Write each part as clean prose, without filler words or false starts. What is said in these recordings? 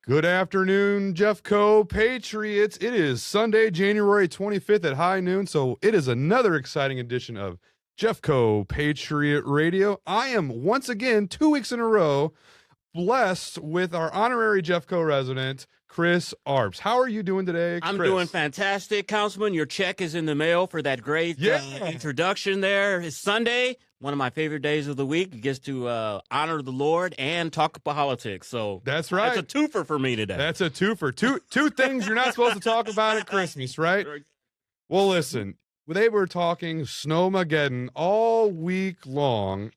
Good afternoon, Jeffco Patriots. It is Sunday, January 25th at high noon, so it is another exciting edition of Jeffco Patriot Radio. I am once again, 2 weeks in a row, blessed with our honorary Jeffco resident, Chris Arps. How are you doing today, Chris? I'm doing fantastic, Councilman. Your check is in the mail for that great introduction there. It's Sunday, one of my favorite days of the week. You get to honor the Lord and talk politics. So that's right. That's a twofer for me today. That's a twofer. Two things you're not supposed to talk about at Christmas, right? Well, listen, they were talking Snowmageddon all week long.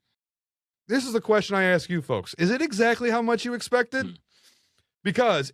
This is the question I ask you folks. Is it exactly how much you expected? Because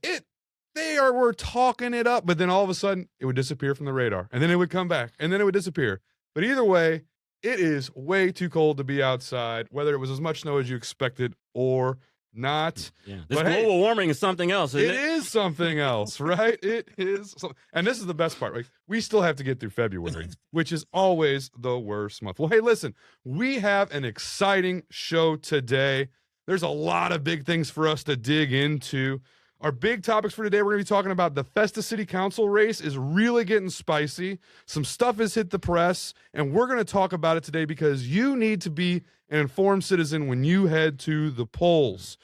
we're talking it up, but then all of a sudden it would disappear from the radar, and then it would come back, and then it would disappear. But either way, it is way too cold to be outside, whether it was as much snow as you expected or not. Yeah. This global warming is something else, isn't it? It is something else, right? It is. And this is the best part. Like, we still have to get through February, which is always the worst month. Well, hey, listen, we have an exciting show today. There's a lot of big things for us to dig into. Our big topics for today, we're going to be talking about the Festus City Council race is really getting spicy. Some stuff has hit the press, and we're going to talk about it today because you need to be an informed citizen when you head to the polls.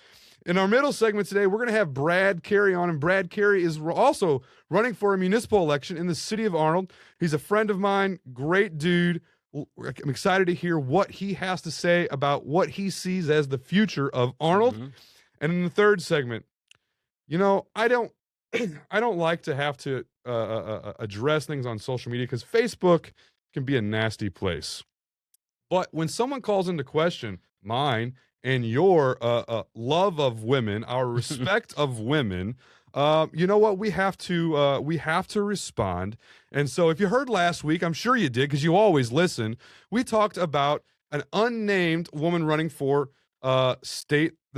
In our middle segment today, we're going to have Brad Cary on, and Brad Cary is also running for a municipal election in the city of Arnold. He's a friend of mine, great dude. I'm excited to hear what he has to say about what he sees as the future of Arnold. And in the third segment, you know, I don't like to have to address things on social media because Facebook can be a nasty place. But when someone calls into question mine and your love of women, our respect of women, you know what? We have to respond. And so if you heard last week, I'm sure you did because you always listen. We talked about an unnamed woman running for the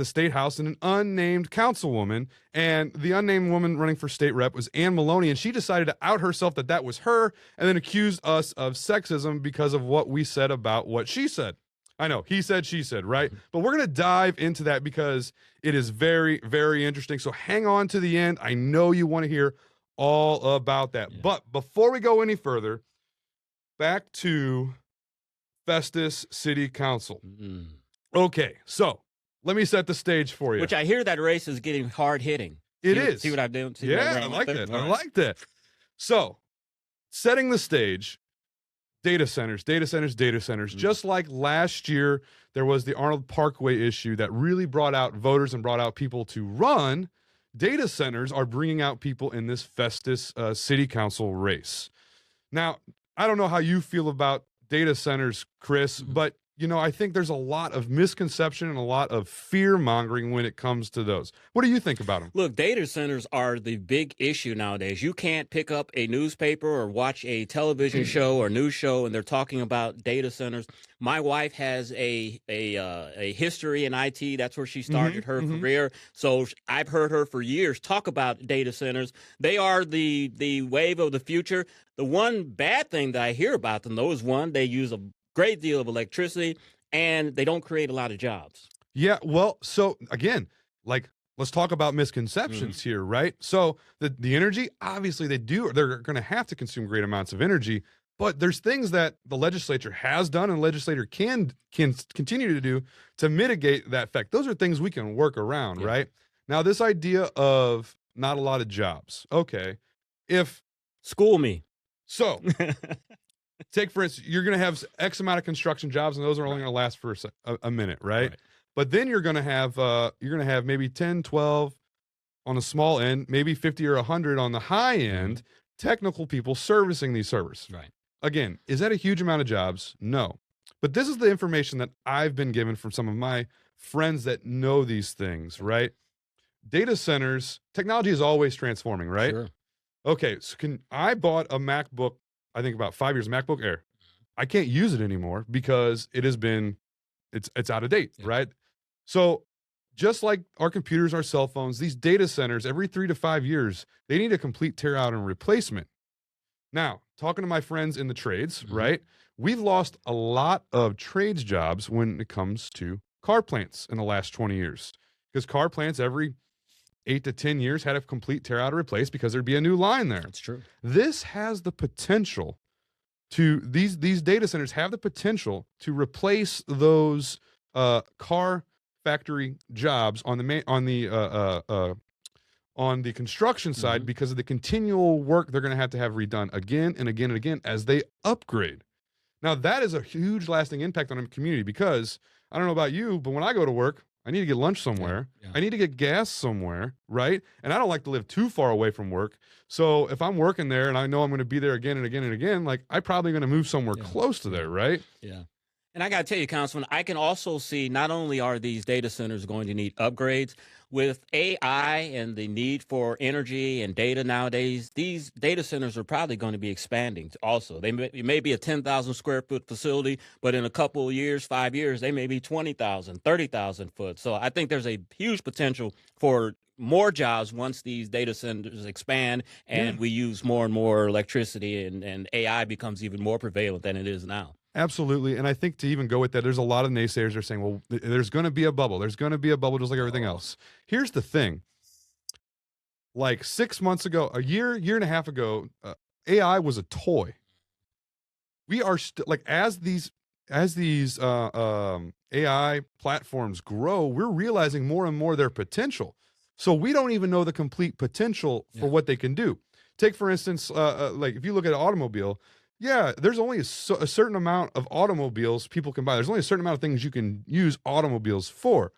state house and an unnamed councilwoman, and the unnamed woman running for state rep was Ann Maloney, and she decided to out herself that was her and then accused us of sexism because of what we said about what she said. I know, he said, she said, right? But we're going to dive into that because it is very, very interesting. So hang on to the end. I know you want to hear all about that. Yeah. But before we go any further, back to Festus City Council. Okay, so let me set the stage for you. Which I hear that race is getting hard hitting. It is. See what I'm doing? Yeah, I like that. I like that. So, setting the stage, data centers. Just like last year, there was the Arnold Parkway issue that really brought out voters and brought out people to run. Data centers are bringing out people in this Festus City Council race. Now, I don't know how you feel about data centers, Chris, but you know, I think there's a lot of misconception and a lot of fear-mongering when it comes to those. What do you think about them? Look, data centers are the big issue nowadays. You can't pick up a newspaper or watch a television show or news show, and they're talking about data centers. My wife has a history in IT. That's where she started her career. So I've heard her for years talk about data centers. They are the wave of the future. The one bad thing that I hear about them, though, is one, they use a great deal of electricity, and they don't create a lot of jobs. Yeah, well, so again, like, let's talk about misconceptions here, right? So the energy, obviously they're going to have to consume great amounts of energy, but there's things that the legislature has done and the legislature can continue to do to mitigate that effect. Those are things we can work around, right? Now, this idea of not a lot of jobs. Okay, school me. So take, for instance, you're going to have X amount of construction jobs, and those are only going to last for a minute, right? But then you're going to have maybe 10, 12 on the small end, maybe 50 or 100 on the high end, technical people servicing these servers. Right. Again, is that a huge amount of jobs? No. But this is the information that I've been given from some of my friends that know these things, right? Data centers, technology is always transforming, right? Sure. Okay, so I bought a MacBook, I think about 5 years, MacBook Air. I can't use it anymore because it's out of date, right? So just like our computers, our cell phones, these data centers, every 3 to 5 years, they need a complete tear out and replacement. Now, talking to my friends in the trades, right? We've lost a lot of trades jobs when it comes to car plants in the last 20 years. Because car plants, every 8 to 10 years had a complete tear out or replace because there'd be a new line there. That's true. This has the potential to these data centers have the potential to replace those car factory jobs on the construction side because of the continual work they're going to have redone again and again and again as they upgrade. Now that is a huge lasting impact on a community because I don't know about you, but when I go to work, I need to get lunch somewhere. Yeah. I need to get gas somewhere, right? And I don't like to live too far away from work. So if I'm working there and I know I'm going to be there again and again and again, like I'm probably going to move somewhere close to there, right? Yeah. And I got to tell you, Councilman, I can also see not only are these data centers going to need upgrades, with AI and the need for energy and data nowadays, these data centers are probably going to be expanding also. It may be a 10,000 square foot facility, but in a couple of years, 5 years, they may be 20,000, 30,000 foot. So I think there's a huge potential for more jobs once these data centers expand and we use more and more electricity and AI becomes even more prevalent than it is now. Absolutely. And I think to even go with that, there's a lot of naysayers that are saying, well, there's going to be a bubble. There's going to be a bubble just like everything else. Here's the thing. Like 6 months ago, a year and a half ago, AI was a toy. We are like, as these AI platforms grow, we're realizing more and more their potential. So we don't even know the complete potential for what they can do. Take, for instance, like if you look at an automobile, there's only a certain amount of automobiles people can buy. There's only a certain amount of things you can use automobiles for.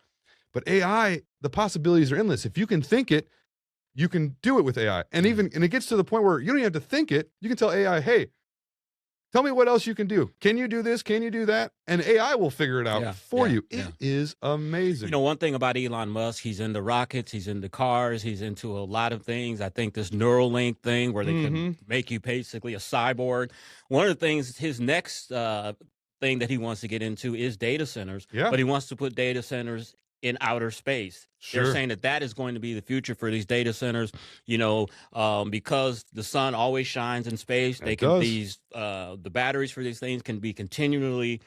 But AI, the possibilities are endless. If you can think it, you can do it with AI. And it gets to the point where you don't even have to think it. You can tell AI, hey, tell me what else you can do. Can you do this? Can you do that? And AI will figure it out for you. It is amazing. You know, one thing about Elon Musk, he's into rockets, he's into cars, he's into a lot of things. I think this Neuralink thing where they can make you basically a cyborg. One of the things, his next thing that he wants to get into is data centers. Yeah. But he wants to put data centers in outer space. Sure. They're saying that is going to be the future for these data centers, you know, because the sun always shines in space. The batteries for these things can be continually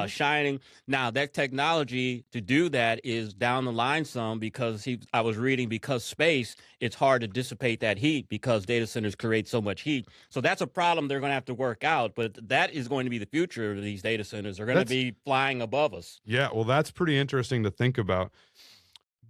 shining. Now that technology to do that is down the line some because I was reading because space, it's hard to dissipate that heat because data centers create so much heat. So that's a problem they're going to have to work out. But that is going to be the future of these data centers. They're going to be flying above us. Yeah, well, that's pretty interesting to think about.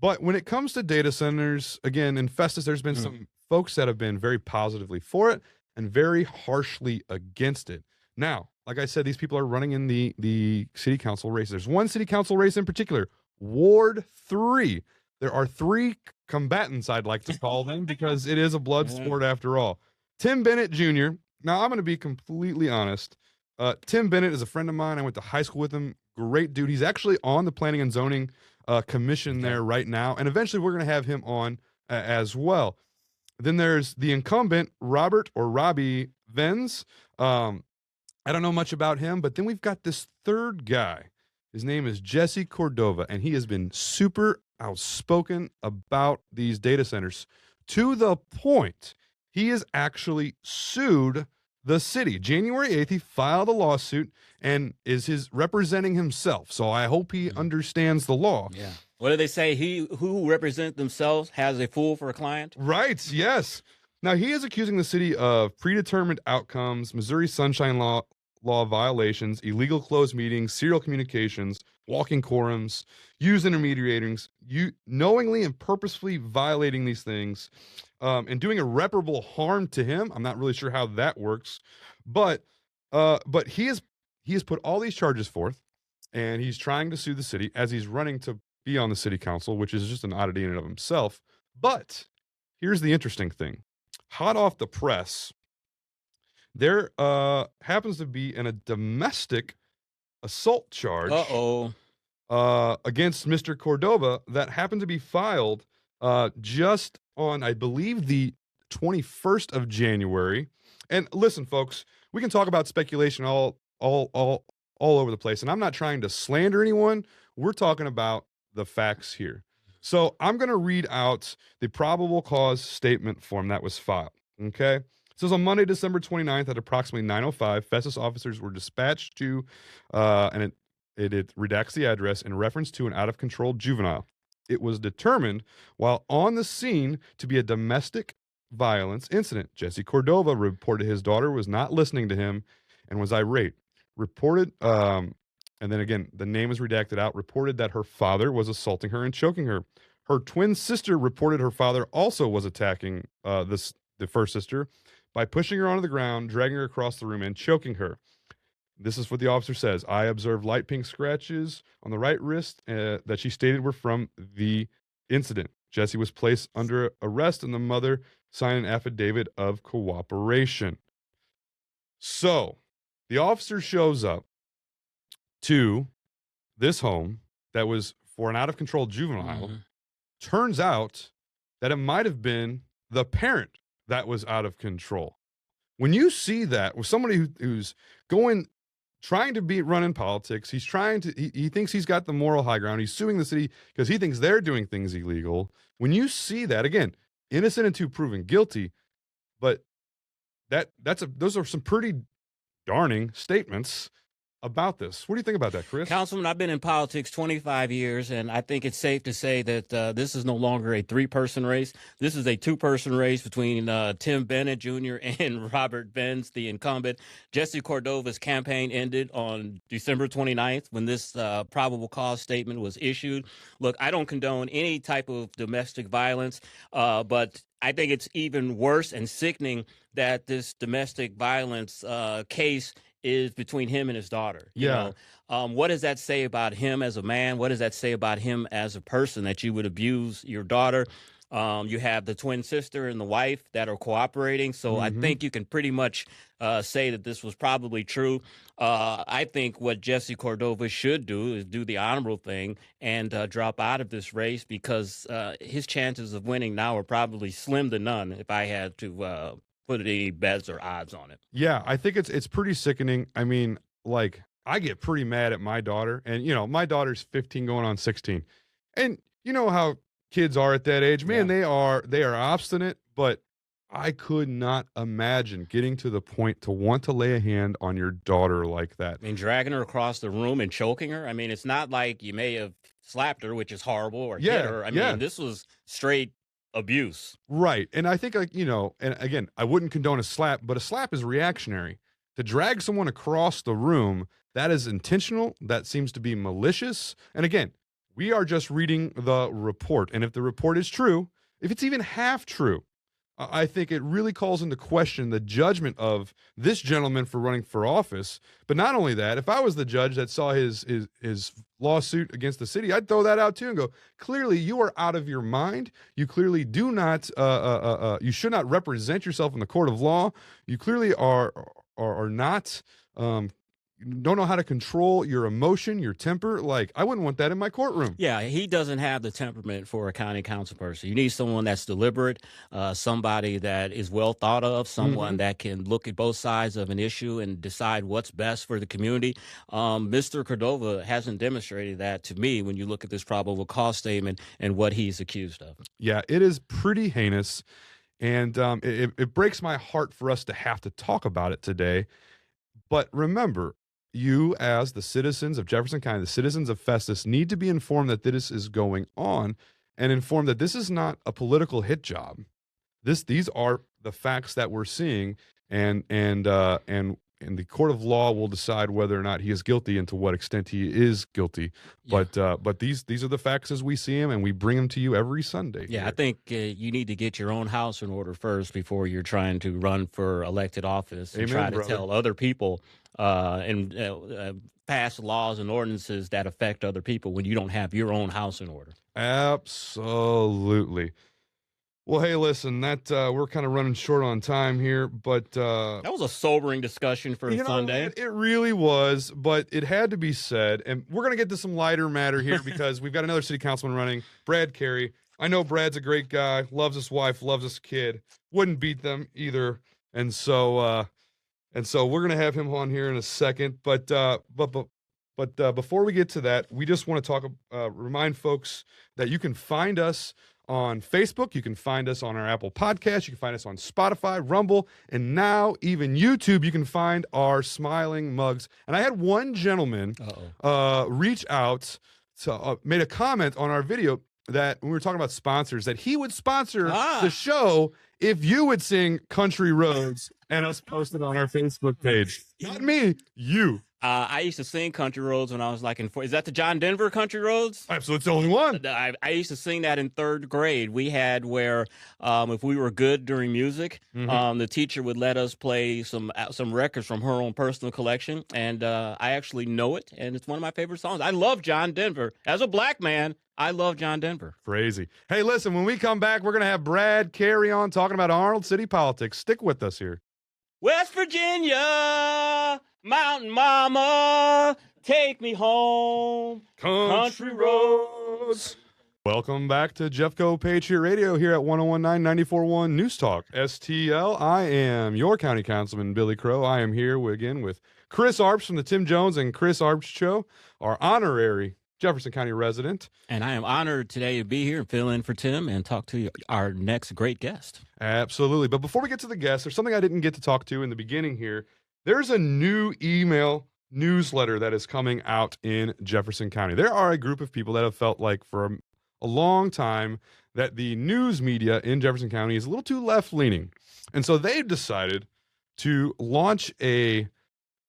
But when it comes to data centers, again, in Festus, there's been some folks that have been very positively for it and very harshly against it. Now, like I said, these people are running in the city council race. There's one city council race in particular, Ward 3. There are 3 combatants, I'd like to call them, because it is a blood sport after all. Tim Bennett Jr. Now, I'm going to be completely honest. Tim Bennett is a friend of mine. I went to high school with him. Great dude. He's actually on the Planning and Zoning commission there right now, and eventually we're going to have him on as well. Then there's the incumbent, Robbie Venz. I don't know much about him, but then we've got this third guy. His name is Jesse Cordova, and he has been super outspoken about these data centers to the point he has actually sued the city. January 8th, he filed a lawsuit and is representing himself. So I hope he understands the law. Yeah. What do they say? He who represents themselves has a fool for a client? Right. Yes. Now, he is accusing the city of predetermined outcomes, Missouri Sunshine Law violations, illegal closed meetings, serial communications, walking quorums, used intermediaries, knowingly and purposefully violating these things, and doing irreparable harm to him. I'm not really sure how that works, but he has put all these charges forth, and he's trying to sue the city as he's running to be on the city council, which is just an oddity in and of himself. But here's the interesting thing. Hot off the press, there happens to be a domestic assault charge against Mr. Cordova that happened to be filed just on, I believe, the 21st of January. And listen, folks, we can talk about speculation all over the place, and I'm not trying to slander anyone. We're talking about the facts here. So I'm going to read out the probable cause statement form that was filed. Okay. It says on Monday, December 29th at approximately 9:05, Festus officers were dispatched to, and it redacts the address in reference to an out-of-control juvenile. it was determined while on the scene to be a domestic violence incident. Jesse Cordova reported his daughter was not listening to him and was irate. Reported, and then again, the name is redacted out, reported that her father was assaulting her and choking her. Her twin sister reported her father also was attacking the first sister by pushing her onto the ground, dragging her across the room, and choking her. This is what the officer says. I observed light pink scratches on the right wrist that she stated were from the incident. Jesse was placed under arrest, and the mother signed an affidavit of cooperation. So the officer shows up to this home that was for an out-of-control juvenile. Mm-hmm. Turns out that it might have been the parent that was out of control. When you see that with somebody who's trying to be running politics, he thinks he's got the moral high ground. He's suing the city because he thinks they're doing things illegal. When you see that, again, innocent until proven guilty, but those are some pretty darning statements about this. What do you think about that, Chris? Councilman, I've been in politics 25 years, and I think it's safe to say that this is no longer a three-person race. This is a two-person race between Tim Bennett Jr. and Robert Benz, the incumbent. Jesse Cordova's campaign ended on December 29th when this probable cause statement was issued. Look, I don't condone any type of domestic violence, but I think it's even worse and sickening that this domestic violence case is between him and his daughter. You know, what does that say about him as a man? What does that say about him as a person, that you would abuse your daughter? You have the twin sister and the wife that are cooperating. So I think you can pretty much say that this was probably true. I think what Jesse Cordova should do is do the honorable thing and drop out of this race, because his chances of winning now are probably slim to none if I had to put any bets or odds on it. Yeah, I think it's pretty sickening. I mean, like, I get pretty mad at my daughter, and my daughter's 15 going on 16. And you know how kids are at that age, man. Yeah. They are obstinate, but I could not imagine getting to the point to want to lay a hand on your daughter like that. I mean, dragging her across the room and choking her. I mean, it's not like you may have slapped her, which is horrible, or hit her. I mean, this was straight abuse. Right. And I think, like, and again, I wouldn't condone a slap, but a slap is reactionary. To drag someone across the room, that is intentional. That seems to be malicious. And again, we are just reading the report. And if the report is true, if it's even half true, I think it really calls into question the judgment of this gentleman for running for office. But not only that, if I was the judge that saw his lawsuit against the city, I'd throw that out too and go, clearly you are out of your mind. You clearly do not, you should not represent yourself in the court of law. You clearly are not, don't know how to control your emotion, your temper. Like, I wouldn't want that in my courtroom. Yeah, he doesn't have the temperament for a county council person. You need someone that's deliberate, somebody that is well thought of, someone that can look at both sides of an issue and decide what's best for the community. Mr. Cordova hasn't demonstrated that to me when you look at this probable cause statement and what he's accused of. Yeah, it is pretty heinous. And it breaks my heart for us to have to talk about it today. But remember, you, as the citizens of Jefferson County, the citizens of Festus, need to be informed that this is going on, and informed that this is not a political hit job. These are the facts that we're seeing, and the court of law will decide whether or not he is guilty and to what extent he is guilty. Yeah. But these are the facts as we see them, and we bring them to you every Sunday. Yeah, here. I think you need to get your own house in order first before you're trying to run for elected office and try to tell other people and pass laws and ordinances that affect other people when you don't have your own house in order. Absolutely. Well, hey, listen, that we're kind of running short on time here, but that was a sobering discussion for Sunday. It really was, but it had to be said. And we're going to get to some lighter matter here because we've got another city councilman running, Brad Cary. I know Brad's a great guy, loves his wife, loves his kid, wouldn't beat them either. And so we're going to have him on here in a second. But before we get to that, we just want to remind folks that you can find us on Facebook. You can find us on our Apple Podcast. You can find us on Spotify, Rumble, and now even YouTube. You can find our smiling mugs. And I had one gentleman reach out to made a comment on our video that when we were talking about sponsors, that he would sponsor the show if you would sing Country Roads and us post it on our Facebook page. Not me, you. I used to sing Country Roads when I was like is that the John Denver Country Roads? Absolutely, it's the only one. I used to sing that in third grade. We had where if we were good during music, the teacher would let us play some records from her own personal collection, and I actually know it, and it's one of my favorite songs. I love John Denver. As a black man, I love John Denver. Crazy. Hey, listen, when we come back, we're going to have Brad Cary on talking about Arnold City politics. Stick with us here. West Virginia, Mountain Mama, take me home, country roads. Welcome back to Jeffco Patriot Radio here at 101.9 94.1 News Talk STL. I am your County Councilman, Billy Crow. I am here again with Chris Arps from the Tim Jones and Chris Arps Show, our honorary Jefferson County resident. And I am honored today to be here and fill in for Tim and talk to our next great guest. Absolutely. But before we get to the guest, there's something I didn't get to talk to in the beginning here. There's a new email newsletter that is coming out in Jefferson County. There are a group of people that have felt like for a long time that the news media in Jefferson County is a little too left-leaning. And so they've decided to launch a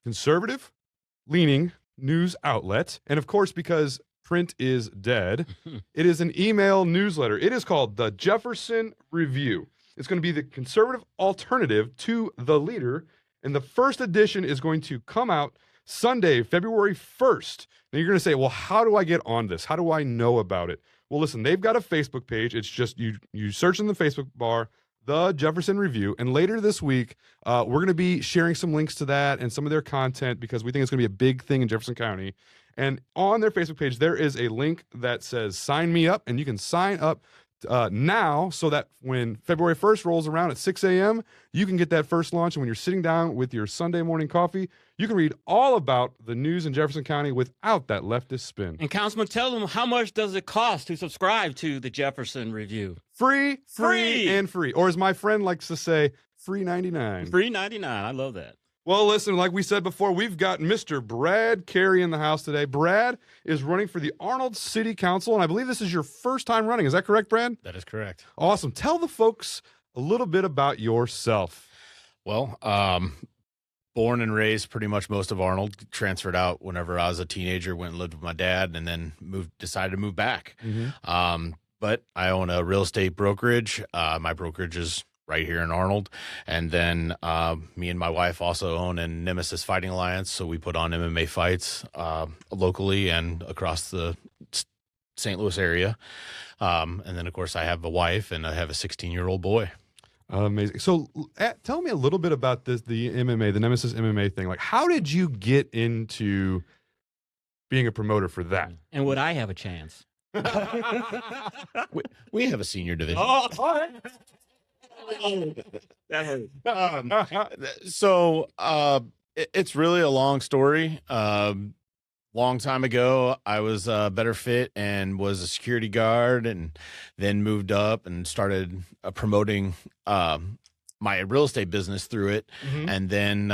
conservative-leaning news outlet. And of course, because print is dead, it is an email newsletter. It is called the Jefferson Review. It's going to be the conservative alternative to The Leader. And the first edition is going to come out Sunday, February 1st. Now you're going to say, well, how do I get on this? How do I know about it? Well, listen, they've got a Facebook page. It's just you search in the Facebook bar, the Jefferson Review. And later this week, we're going to be sharing some links to that and some of their content because we think it's going to be a big thing in Jefferson County. And on their Facebook page, there is a link that says sign me up, and you can sign up now so that when February 1st rolls around at 6 a.m., you can get that first launch. And when you're sitting down with your Sunday morning coffee, you can read all about the news in Jefferson County without that leftist spin. And Councilman, tell them how much does it cost to subscribe to the Jefferson Review? Free, and free. Or as my friend likes to say, free 99. Free 99. I love that. Well, listen, like we said before, we've got Mr. Brad Cary in the house today. Brad is running for the Arnold City Council, and I believe this is your first time running. Is that correct, Brad? That is correct. Awesome. Tell the folks a little bit about yourself. Well, born and raised pretty much most of Arnold. Transferred out whenever I was a teenager, went and lived with my dad, and then decided to move back. But I own a real estate brokerage. My brokerage is right here in Arnold. And then me and my wife also own a Nemesis Fighting Alliance. So we put on MMA fights locally and across the St. Louis area. And then, of course, I have a wife and I have a 16-year-old boy. Amazing. So tell me a little bit about the MMA, the Nemesis MMA thing. Like, how did you get into being a promoter for that? And would I have a chance? We have a senior division. That hurt. So it's really a long story. Long time ago, I was better fit and was a security guard, and then moved up and started promoting my real estate business through it. And then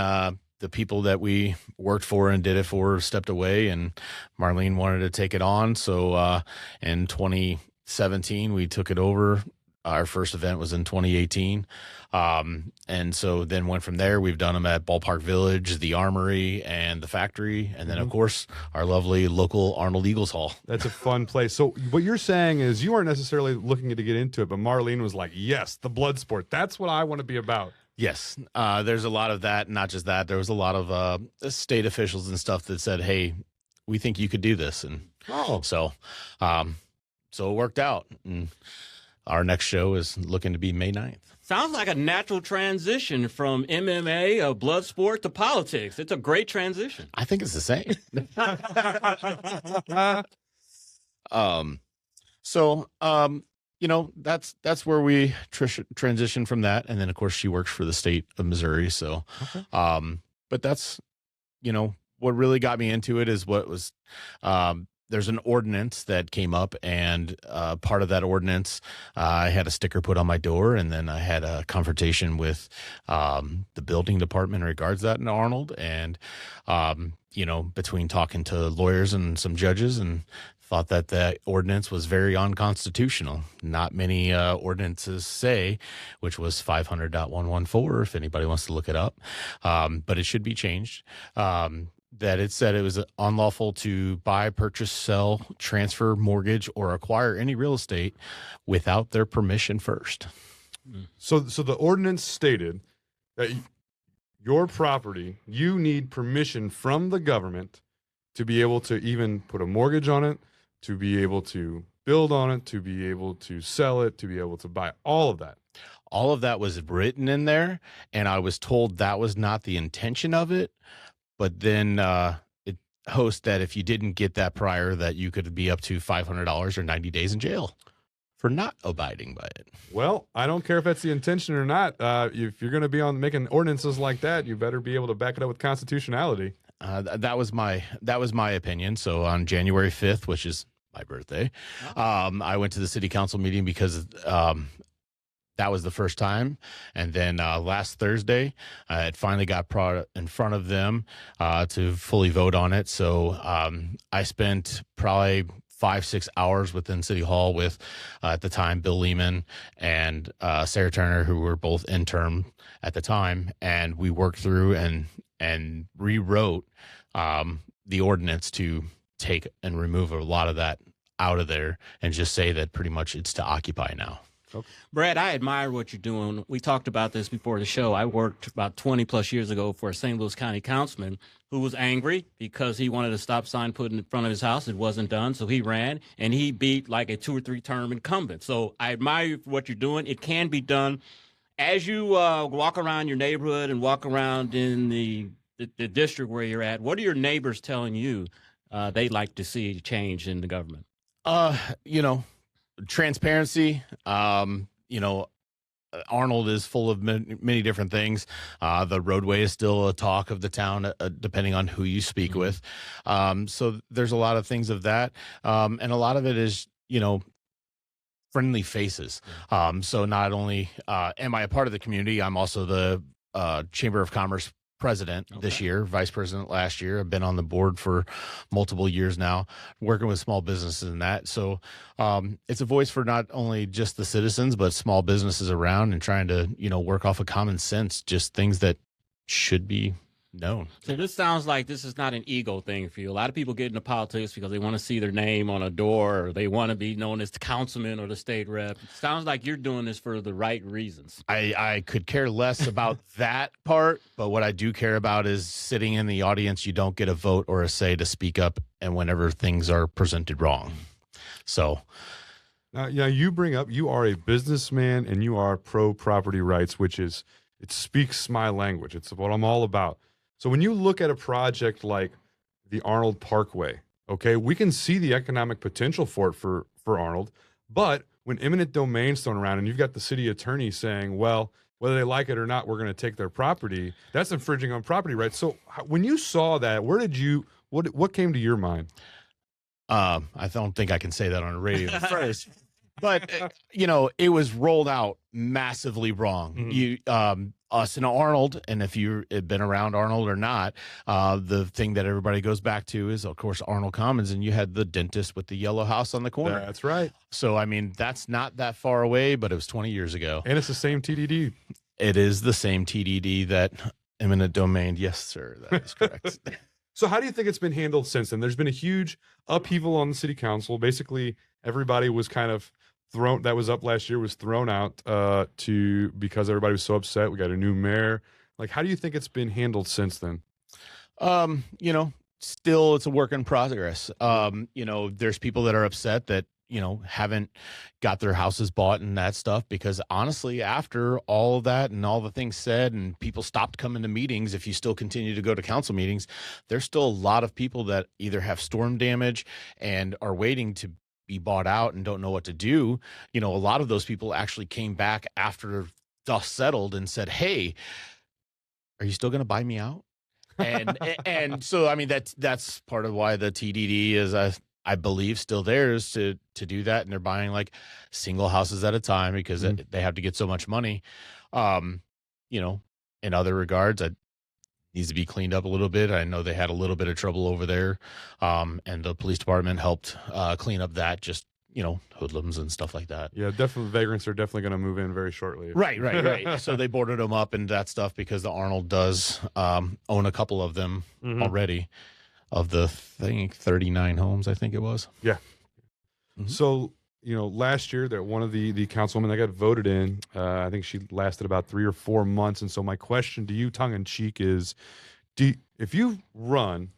the people that we worked for and did it for stepped away, and Marlene wanted to take it on. So in 2017, we took it over. Our first event was in 2018. And so then went from there. We've done them at Ballpark Village, the Armory, and the Factory. And then, of course, our lovely local Arnold Eagles Hall. That's a fun place. So what you're saying is you weren't necessarily looking to get into it, but Marlene was like, yes, the blood sport. That's what I want to be about. Yes. There's a lot of that. Not just that. There was a lot of state officials and stuff that said, hey, we think you could do this. And so it worked out. And our next show is looking to be May 9th. Sounds like a natural transition from MMA, blood sport, to politics. It's a great transition. I think it's the same. That's where we transition from that. And then, of course, she works for the state of Missouri. So, but that's, what really got me into it is what was, there's an ordinance that came up, and part of that ordinance, I had a sticker put on my door, and then I had a confrontation with the building department in regards to that in Arnold, and between talking to lawyers and some judges, and thought that the ordinance was very unconstitutional. Not many ordinances say, which was 500.114, if anybody wants to look it up. But it should be changed. That it said it was unlawful to buy, purchase, sell, transfer, mortgage, or acquire any real estate without their permission first. So the ordinance stated that your property, you need permission from the government to be able to even put a mortgage on it, to be able to build on it, to be able to sell it, to be able to buy all of that. All of that was written in there, and I was told that was not the intention of it. But then it hosts that if you didn't get that prior, that you could be up to $500 or 90 days in jail for not abiding by it. Well, I don't care if that's the intention or not. If you're going to be on making ordinances like that, you better be able to back it up with constitutionality. That was my opinion. So on January 5th, which is my birthday, I went to the city council meeting because that was the first time. And then last Thursday, it finally got brought in front of them to fully vote on it. So I spent probably 5-6 hours within City Hall with, at the time, Bill Lehman and Sarah Turner, who were both interim at the time. And we worked through and rewrote the ordinance to take and remove a lot of that out of there and just say that pretty much it's to occupy now. Okay. Brad, I admire what you're doing. We talked about this before the show. I worked about 20 plus years ago for a St. Louis County councilman who was angry because he wanted a stop sign put in front of his house. It wasn't done, so he ran, and he beat like a 2 or 3 term incumbent. So I admire you for what you're doing. It can be done. As you walk around your neighborhood and walk around in the district where you're at, what are your neighbors telling you they'd like to see change in the government? Transparency. Arnold is full of many different things. The roadway is still a talk of the town, depending on who you speak with. So there's a lot of things of that. And a lot of it is, friendly faces. So not only am I a part of the community, I'm also the Chamber of Commerce president this year, vice president last year. I've been on the board for multiple years now, working with small businesses and that. So it's a voice for not only just the citizens, but small businesses around, and trying to, work off of common sense, just things that should be known. So this sounds like this is not an ego thing for you. A lot of people get into politics because they want to see their name on a door, or they want to be known as the councilman or the state rep. It sounds like you're doing this for the right reasons. I could care less about that part, but what I do care about is sitting in the audience. You don't get a vote or a say to speak up, and whenever things are presented wrong. So now, you bring up, you are a businessman and you are pro property rights, which is, it speaks my language. It's what I'm all about. So when you look at a project like the Arnold Parkway, okay, we can see the economic potential for it for Arnold, but when eminent domain's thrown around and you've got the city attorney saying, well, whether they like it or not, we're going to take their property, that's infringing on property rights. So when you saw that, what came to your mind? I don't think I can say that on the radio first, but it was rolled out massively wrong. Us in Arnold, and if you've been around Arnold or not, the thing that everybody goes back to is, of course, Arnold Commons, and you had the dentist with the yellow house on the corner. That's right. So, that's not that far away, but it was 20 years ago. And it's the same TDD. It is the same TDD that eminent domain. Yes, sir. That is correct. So how do you think it's been handled since then? There's been a huge upheaval on the city council. Basically, everybody was kind of that was up last year was thrown out because everybody was so upset. We got a new mayor. Like, how do you think it's been handled since then? Still it's a work in progress. There's people that are upset that, haven't got their houses bought and that stuff, because honestly, after all of that and all the things said and people stopped coming to meetings, if you still continue to go to council meetings, there's still a lot of people that either have storm damage and are waiting to be bought out and don't know what to do. A lot of those people actually came back after dust settled and said, hey, are you still going to buy me out? And so, that's part of why the TDD is, I believe, still there, is to do that. And they're buying like single houses at a time because they have to get so much money. In other regards, needs to be cleaned up a little bit. I know they had a little bit of trouble over there, and the police department helped clean up that, just, hoodlums and stuff like that. Yeah, definitely. Vagrants are definitely going to move in very shortly. Right. So they boarded them up and that stuff, because the Arnold does own a couple of them already, of the 39 homes, I think it was. Yeah. So, last year that one of the councilwomen that got voted in, I think she lasted about 3 or 4 months. And so my question to you, tongue in cheek, is, if you run,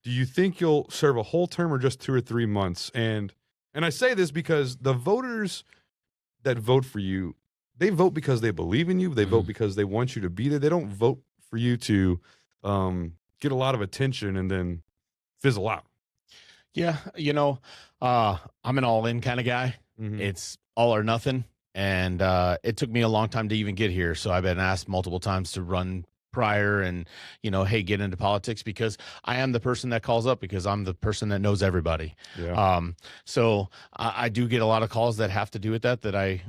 do you think you'll serve a whole term or just 2 or 3 months? And I say this because the voters that vote for you, they vote because they believe in you. They vote because they want you to be there. They don't vote for you to get a lot of attention and then fizzle out. Yeah, I'm an all-in kind of guy. It's all or nothing, and it took me a long time to even get here. So I've been asked multiple times to run prior, and hey, get into politics, because I am the person that calls up, because I'm the person that knows everybody. Yeah. So I do get a lot of calls that have to do with that I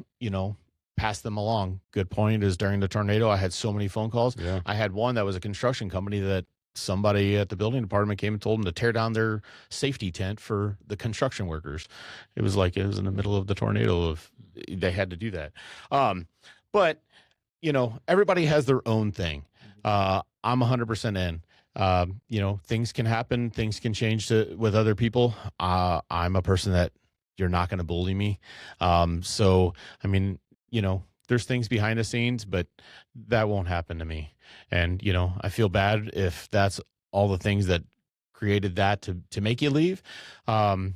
pass them along. Good point is, during the tornado, I had so many phone calls. Yeah. I had one that was a construction company that somebody at the building department came and told them to tear down their safety tent for the construction workers. It was in the middle of the tornado, they had to do that. But everybody has their own thing. I'm 100% in. Things can happen, things can change with other people. I'm a person that you're not going to bully me. So, I mean, there's things behind the scenes, but that won't happen to me. And, I feel bad if that's all the things that created that to make you leave. Don't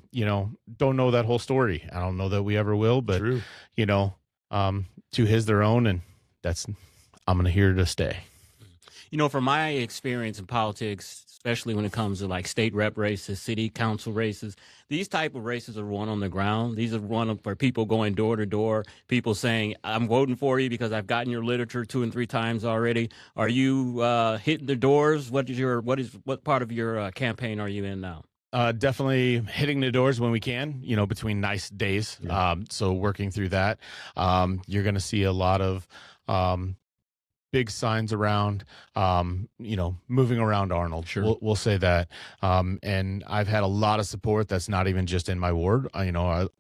know that whole story. I don't know that we ever will, but, True. To his their own, and I'm here to stay. From my experience in politics, especially when it comes to like state rep races, city council races, these type of races are won on the ground. These are won for people going door to door, people saying, I'm voting for you because I've gotten your literature 2 and 3 times already. Are you hitting the doors? What part of your campaign are you in now? Definitely hitting the doors when we can, between nice days. Yeah. So working through that, you're going to see a lot of big signs around, moving around Arnold. Sure. We'll say that. And I've had a lot of support that's not even just in my ward. I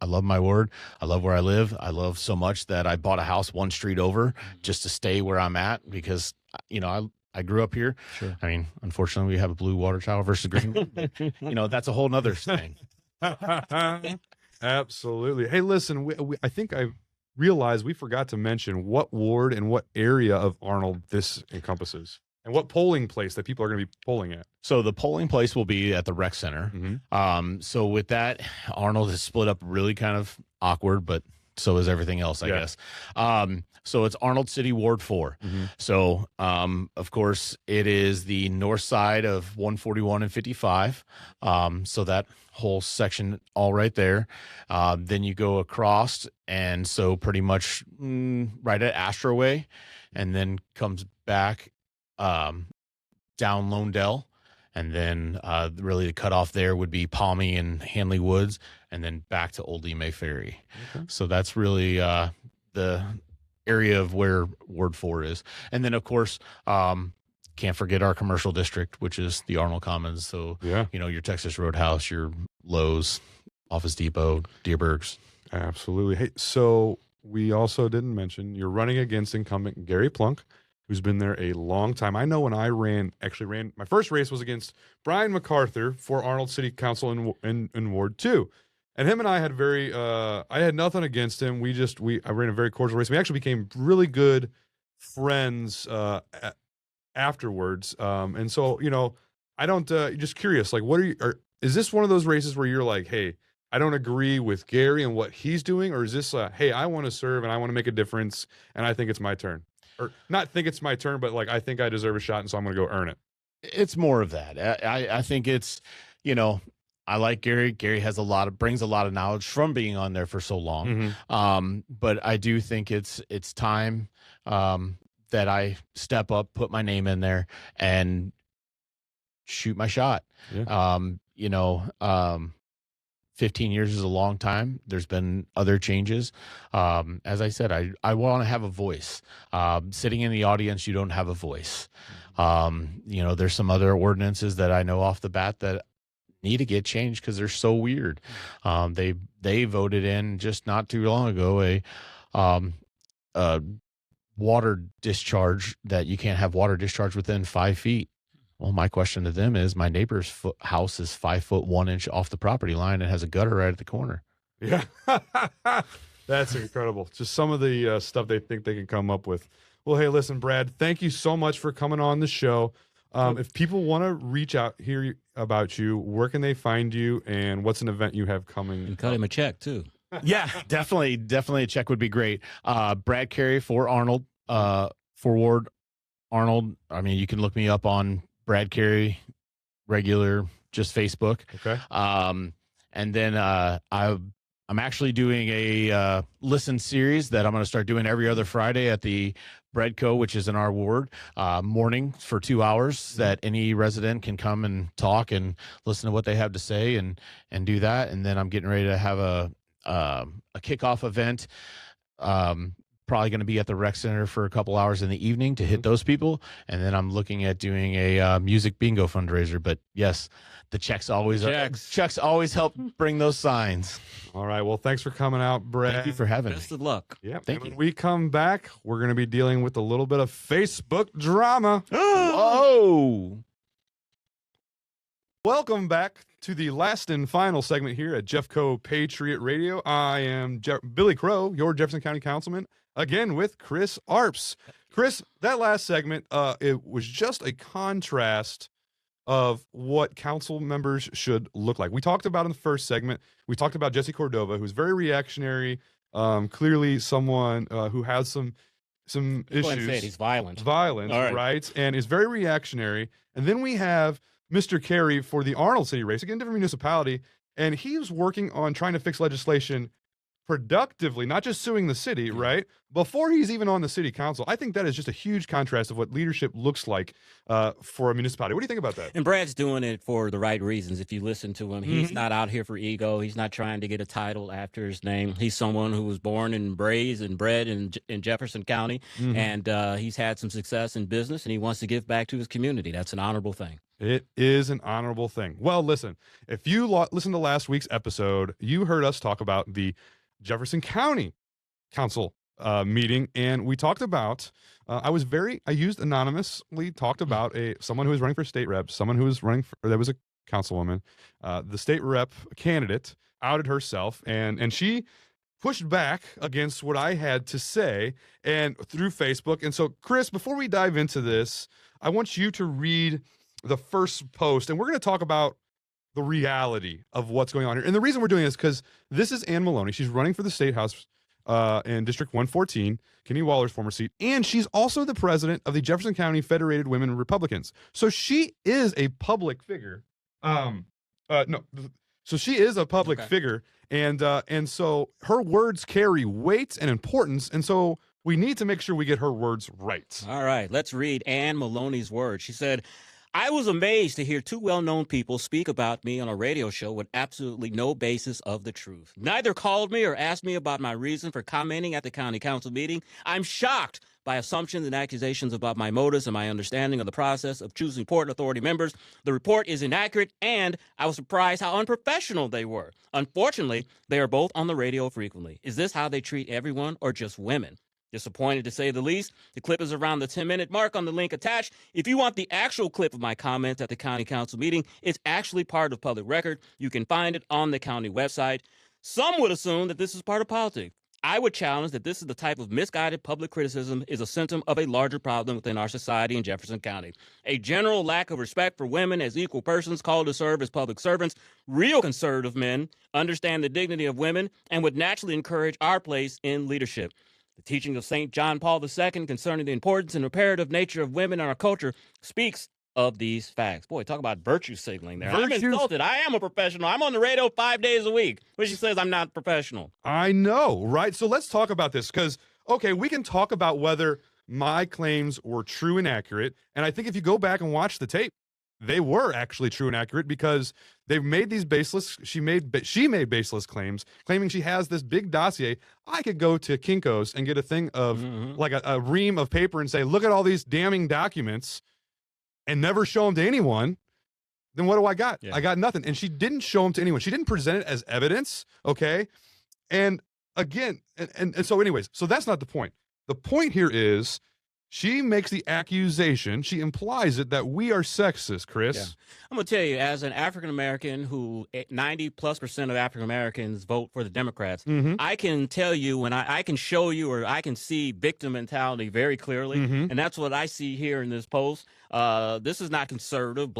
love my ward. I love where I live. I love so much that I bought a house 1 street over just to stay where I'm at, because, I grew up here. Sure. I mean, unfortunately, we have a blue water tower versus green. That's a whole nother thing. Absolutely. Hey, listen, I think I realized we forgot to mention what ward and what area of Arnold this encompasses, and what polling place that people are going to be polling at. So the polling place will be at the rec center. So with that, Arnold is split up really kind of awkward, but so is everything else, I guess. So it's Arnold City Ward 4. So, of course, it is the north side of 141 and 55. So that whole section all right there. Then you go across, and so pretty much right at Astroway, and then comes back down Lonedell. And then really the cutoff there would be Palmy and Hanley Woods, and then back to Old Lemay Ferry. Okay. So that's really the area of where Ward 4 is. And then, of course, can't forget our commercial district, which is the Arnold Commons. So, your Texas Roadhouse, your Lowe's, Office Depot, Deerbergs. Absolutely. Hey, so we also didn't mention you're running against incumbent Gary Plunk, who's been there a long time. I know when I ran, my first race was against Brian MacArthur for Arnold City Council in Ward 2. And him and I had I had nothing against him. I ran a very cordial race. We actually became really good friends afterwards. And so, I don't, just curious, like, is this one of those races where you're like, hey, I don't agree with Gary and what he's doing? Or is this, hey, I want to serve and I want to make a difference and I think it's my turn? Or not think it's my turn, but like, I think I deserve a shot, and so I'm going to go earn it. It's more of that. I think it's, I like Gary. Gary brings a lot of knowledge from being on there for so long. But I do think it's time that I step up, put my name in there, and shoot my shot. Yeah. 15 years is a long time. There's been other changes. As I said, I want to have a voice. Sitting in the audience, you don't have a voice. There's some other ordinances that I know off the bat that need to get changed because they're so weird. They voted in just not too long ago a water discharge that you can't have water discharge within 5 feet. Well, my question to them is, my neighbor's house is 5 foot 1 inch off the property line and has a gutter right at the corner. Yeah, that's incredible. Just some of the stuff they think they can come up with. Well, hey, listen, Brad, thank you so much for coming on the show. If people want to reach out, hear about you, where can they find you, and what's an event you have coming? And cut him a check too. Yeah, definitely a check would be great. Brad Cary for Arnold, forward Arnold. I mean, you can look me up on Brad Cary, regular, just Facebook. Okay. And then I'm actually doing a listen series that I'm going to start doing every other Friday at the Breadco, which is in our ward, morning for 2 hours, that any resident can come and talk and listen to what they have to say and do that. And then I'm getting ready to have a kickoff event. Probably going to be at the rec center for a couple hours in the evening to hit those people. And then I'm looking at doing a music bingo fundraiser. But yes, the checks always help bring those signs. All right. Well, thanks for coming out, Brad. Thank you for having me. Best of luck. Yeah. Thank When you. we come back, we're going to be dealing with a little bit of Facebook drama. Oh, Welcome back to the last and final segment here at Jeffco Patriot Radio. I am Billy Crow, your Jefferson County Councilman, again with Chris Arps. Chris, that last segment, it was just a contrast of what council members should look like. We talked about in the first segment, we talked about Jesse Cordova, who's very reactionary, clearly someone who has some issues. Go ahead and say it. He's violent. Violence, All right. right? And is very reactionary. And then we have Mr. Cary for the Arnold City race, again, different municipality, and he's working on trying to fix legislation productively, not just suing the city, right? Before he's even on the city council. I think that is just a huge contrast of what leadership looks like for a municipality. What do you think about that? And Brad's doing it for the right reasons. If you listen to him, he's not out here for ego. He's not trying to get a title after his name. He's someone who was born and raised and bred in Jefferson County, and he's had some success in business, and he wants to give back to his community. That's an honorable thing. It is an honorable thing. Well, listen, if you listened to last week's episode, you heard us talk about the Jefferson County Council meeting, and we talked about I used anonymously, talked about someone who was running for state rep, someone who was running for, that was a councilwoman, the state rep candidate outed herself, and she pushed back against what I had to say and through Facebook. And so, Chris, before we dive into this, I want you to read the first post, and we're going to talk about the reality of what's going on here. And the reason we're doing this is because this is Ann Maloney. She's running for the state house in District 114, Kenny Waller's former seat, and she's also the president of the Jefferson County Federated Women Republicans. So she is a public figure. So she is a public figure, and so her words carry weight and importance, and so we need to make sure we get her words right. All right, let's read Ann Maloney's words. She said, I was amazed to hear two well-known people speak about me on a radio show with absolutely no basis of the truth. Neither called me or asked me about my reason for commenting at the county council meeting. I'm shocked by assumptions and accusations about my motives and my understanding of the process of choosing Port Authority members. The report is inaccurate, and I was surprised how unprofessional they were. Unfortunately, they are both on the radio frequently. Is this how they treat everyone or just women? Disappointed to say the least. The clip is around the 10-minute mark on the link attached. If you want the actual clip of my comments at the county council meeting, it's actually part of public record. You can find it on the county website. Some would assume that this is part of politics. I would challenge that this is the type of misguided public criticism is a symptom of a larger problem within our society in Jefferson County. A general lack of respect for women as equal persons called to serve as public servants. Real conservative men understand the dignity of women and would naturally encourage our place in leadership. The teaching of St. John Paul II concerning the importance and imperative nature of women in our culture speaks of these facts. Boy, talk about virtue signaling there. I'm insulted. I am a professional. I'm on the radio 5 days a week, but she says I'm not professional. I know, right? So let's talk about this because, okay, we can talk about whether my claims were true and accurate. And I think if you go back and watch the tape, they were actually true and accurate because they've made these baseless. She made baseless claims, claiming she has this big dossier. I could go to Kinko's and get a thing of like a ream of paper and say, look at all these damning documents, and never show them to anyone. Then what do I got? I got nothing. And she didn't show them to anyone. She didn't present it as evidence. Okay. And again, and so anyways, so that's not the point. The point here is she makes the accusation, she implies it, that we are sexist, Chris. Yeah. I'm going to tell you, as an African-American who 90+% of African-Americans vote for the Democrats, I can tell you when I can show you or I can see victim mentality very clearly. And that's what I see here in this post. This is not conservative,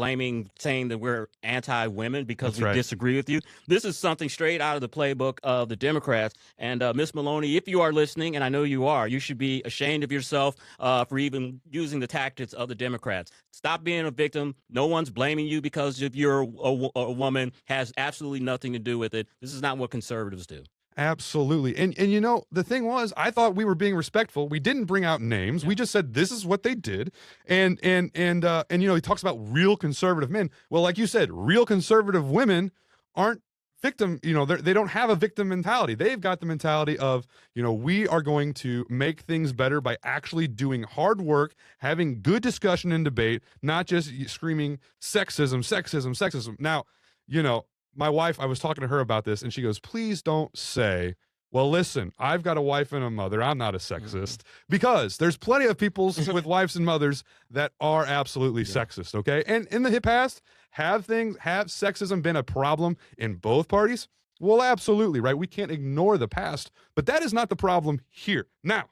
saying that we're anti-women because we disagree with you. This is something straight out of the playbook of the Democrats. And Ms. Maloney, if you are listening, and I know you are, you should be ashamed of yourself for even using the tactics of the Democrats. Stop being a victim. No one's blaming you because if you're a woman, has absolutely nothing to do with it. This is not what conservatives do. Absolutely. And you know, the thing was, I thought we were being respectful. We didn't bring out names. We just said this is what they did. And you know, he talks about real conservative men. Well, like you said, real conservative women aren't victim, you know, they don't have a victim mentality. They've got the mentality of, you know, we are going to make things better by actually doing hard work, having good discussion and debate, not just screaming sexism, sexism, sexism. Now, you know, my wife, I was talking to her about this, and she goes, please don't say, well, listen, I've got a wife and a mother. I'm not a sexist, because there's plenty of people with wives and mothers that are absolutely sexist. Okay. And in the past, have sexism been a problem in both parties? Well, absolutely. Right. We can't ignore the past, but that is not the problem here. Now,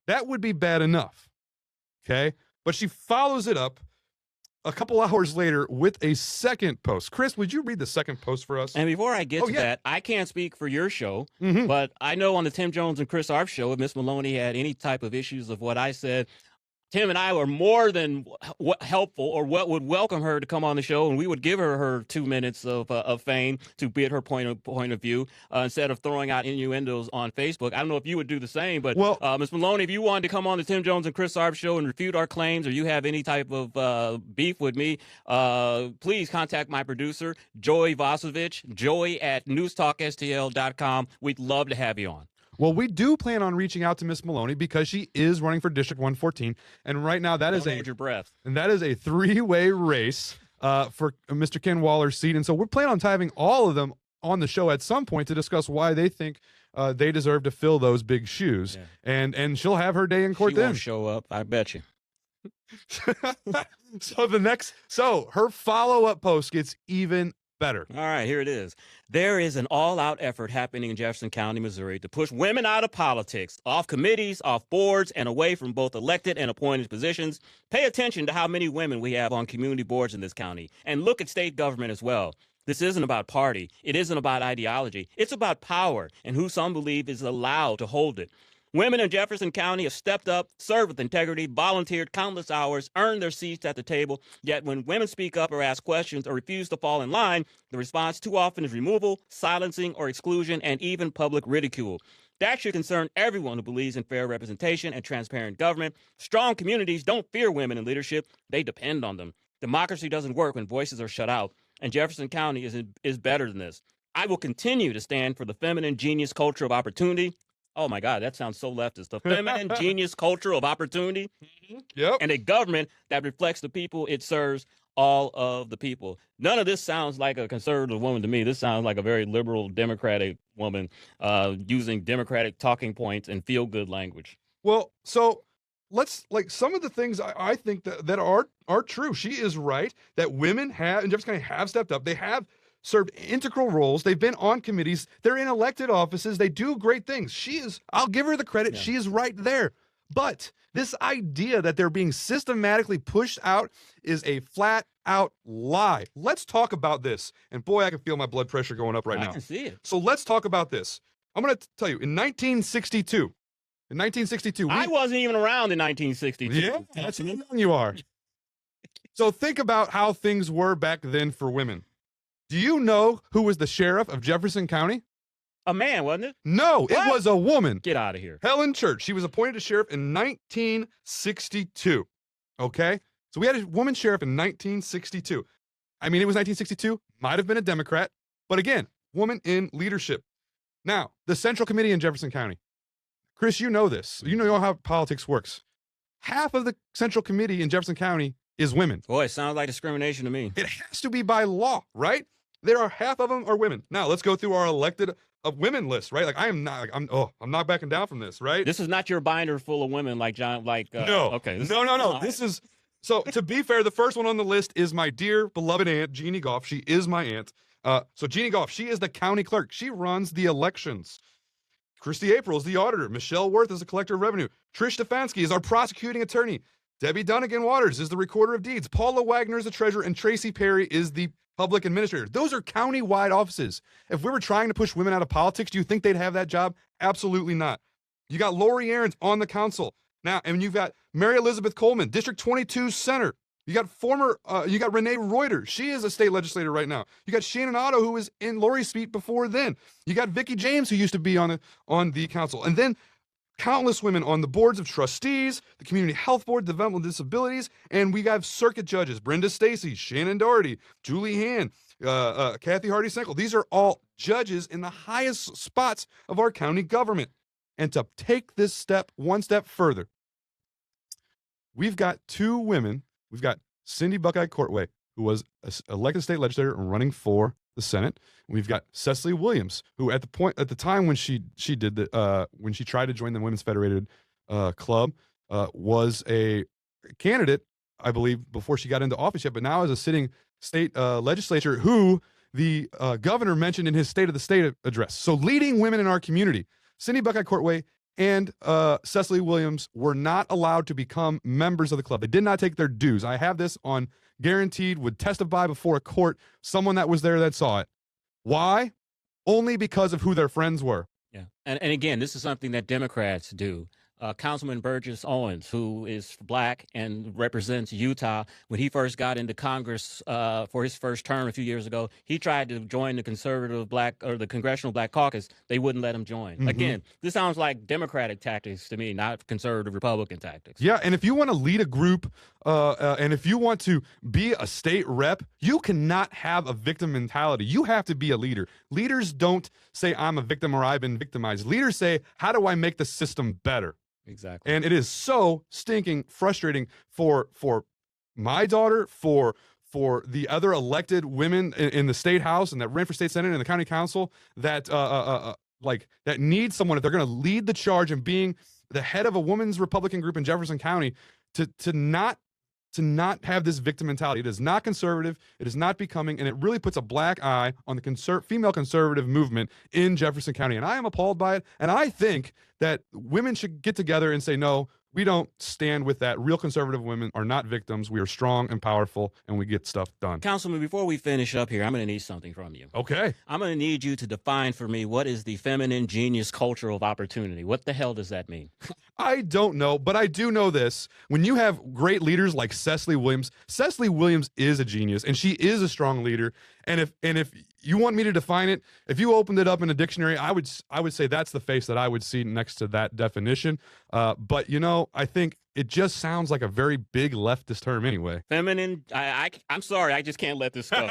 that would be bad enough. Okay. But she follows it up a couple hours later with a second post. Chris, would you read the second post for us? And before I get to that, I can't speak for your show, but I know on the Tim Jones and Chris Arps show, if Miss Maloney had any type of issues of what I said, Tim and I were more than helpful, or what would welcome her to come on the show, and we would give her 2 minutes of fame to be at her point of view instead of throwing out innuendos on Facebook. I don't know if you would do the same, but Ms. Maloney, if you wanted to come on the Tim Jones and Chris Arps show and refute our claims, or you have any type of beef with me, please contact my producer, Joey Vasovich, joey@newstalkstl.com. We'd love to have you on. Well, we do plan on reaching out to Miss Maloney because she is running for District 114, and right now that is your breath. And that is a three-way race for Mr. Ken Waller's seat, and so we're planning on having all of them on the show at some point to discuss why they think they deserve to fill those big shoes, and she'll have her day in court. She won't show up, I bet you. So her follow-up post gets even better. All right, here it is. There is an all-out effort happening in Jefferson County, Missouri, to push women out of politics, off committees, off boards, and away from both elected and appointed positions. Pay attention to how many women we have on community boards in this county, and look at state government as well. This isn't about party. It isn't about ideology. It's about power and who some believe is allowed to hold it. Women in Jefferson County have stepped up, served with integrity, volunteered countless hours, earned their seats at the table. Yet when women speak up or ask questions or refuse to fall in line, the response too often is removal, silencing, or exclusion, and even public ridicule. That should concern everyone who believes in fair representation and transparent government. Strong communities don't fear women in leadership. They depend on them. Democracy doesn't work when voices are shut out, and Jefferson County is better than this. I will continue to stand for the feminine genius culture of opportunity. Oh, my God, that sounds so leftist. The feminine genius culture of opportunity. Yep. And a government that reflects the people it serves, all of the people. None of this sounds like a conservative woman to me. This sounds like a very liberal, democratic woman using democratic talking points and feel-good language. Well, so let's, like, some of the things I think that are true. She is right that women in Jefferson County have stepped up. They have served integral roles. They've been on committees. They're in elected offices. They do great things. I'll give her the credit. Yeah. She is right there. But this idea that they're being systematically pushed out is a flat out lie. Let's talk about this. And boy, I can feel my blood pressure going up right now. I can see it. So let's talk about this. I'm going to tell you, in 1962, I wasn't even around in 1962. Yeah, that's how young you are. So think about how things were back then for women. Do you know who was the sheriff of Jefferson County? A man, wasn't it? No, what? It was a woman. Get out of here. Helen Church. She was appointed as sheriff in 1962. Okay? So we had a woman sheriff in 1962. I mean, it was 1962, might have been a Democrat, but again, woman in leadership. Now, the Central Committee in Jefferson County. Chris, you know this. You know how politics works. Half of the Central Committee in Jefferson County is women. Boy, it sounds like discrimination to me. It has to be by law, right? There are half of them are women. Now, let's go through our elected women list, right? Like I'm not backing down from this, right? This is not your binder full of women like John, no. Okay. No. This is, so to be fair, the first one on the list is my dear beloved aunt, Jeannie Goff. She is my aunt. So Jeannie Goff, she is the county clerk. She runs the elections. Christy April is the auditor. Michelle Worth is the collector of revenue. Trish Stefanski is our prosecuting attorney. Debbie Dunnigan Waters is the recorder of deeds. Paula Wagner is the treasurer, and Tracy Perry is the public administrator. Those are county-wide offices. If we were trying to push women out of politics, do you think they'd have that job? Absolutely not. You got Lori Aarons on the council. Now, and you've got Mary Elizabeth Coleman, District 22 Senator. You got Renee Reuter. She is a state legislator right now. You got Shannon Otto, who was in Lori's seat before then. You got Vicki James, who used to be on the council. And then countless women on the boards of trustees, the Community Health Board, Developmental Disabilities, and we have circuit judges, Brenda Stacy, Shannon Doherty, Julie Hand, Kathy Hardy-Senkel. These are all judges in the highest spots of our county government. And to take this step one step further, we've got two women. We've got Cindy Buckeye Courtway, who was an elected state legislator and running for the Senate. We've got Cecily Williams, who at the time when she tried to join the Women's Federated Club, was a candidate, I believe, before she got into office yet, but now is a sitting state legislature who the governor mentioned in his State of the State address. So leading women in our community, Cindy Buckeye Courtway and Cecily Williams were not allowed to become members of the club. They did not take their dues. I have this on guaranteed, would testify before a court, someone that was there that saw it. Why? Only because of who their friends were. Yeah. And again, this is something that Democrats do. Councilman Burgess Owens, who is black and represents Utah, when he first got into Congress for his first term a few years ago, he tried to join the the Congressional Black Caucus. They wouldn't let him join. Mm-hmm. Again, this sounds like Democratic tactics to me, not conservative Republican tactics. Yeah, and if you want to lead a group, and if you want to be a state rep, you cannot have a victim mentality. You have to be a leader. Leaders don't say, I'm a victim or I've been victimized. Leaders say, how do I make the system better? Exactly. And it is so stinking frustrating for my daughter, for the other elected women in the state house and that ran for state senate and the county council that that need someone, if they're going to lead the charge and being the head of a women's Republican group in Jefferson County, to not have this victim mentality. It is not conservative. It is not becoming, and it really puts a black eye on the female conservative movement in Jefferson County. And I am appalled by it. And I think that women should get together and say, no, we don't stand with that. Real conservative women are not victims. We are strong and powerful, and we get stuff done. Councilman, before we finish up here, I'm going to need something from you. Okay. I'm going to need you to define for me what is the feminine genius culture of opportunity. What the hell does that mean? I don't know, but I do know this. When you have great leaders like Cecily Williams is a genius, and she is a strong leader. And if you want me to define it, if you opened it up in a dictionary, I would say that's the face that I would see next to that definition. But I think it just sounds like a very big leftist term anyway. Feminine. I'm sorry, I just can't let this go.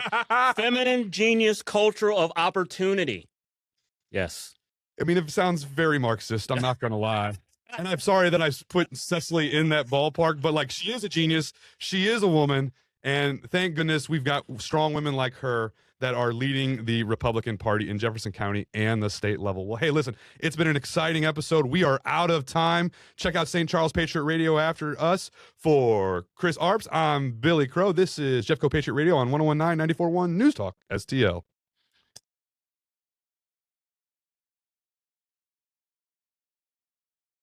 Feminine genius culture of opportunity. Yes. I mean, it sounds very Marxist. I'm not going to lie. And I'm sorry that I put Cecily in that ballpark, but she is a genius. She is a woman. And thank goodness we've got strong women like her that are leading the Republican Party in Jefferson County and the state level. Well, hey, listen, it's been an exciting episode. We are out of time. Check out St. Charles Patriot Radio after us. For Chris Arps, I'm Billy Crow. This is Jeffco Patriot Radio on 101.9 94.1 News Talk STL.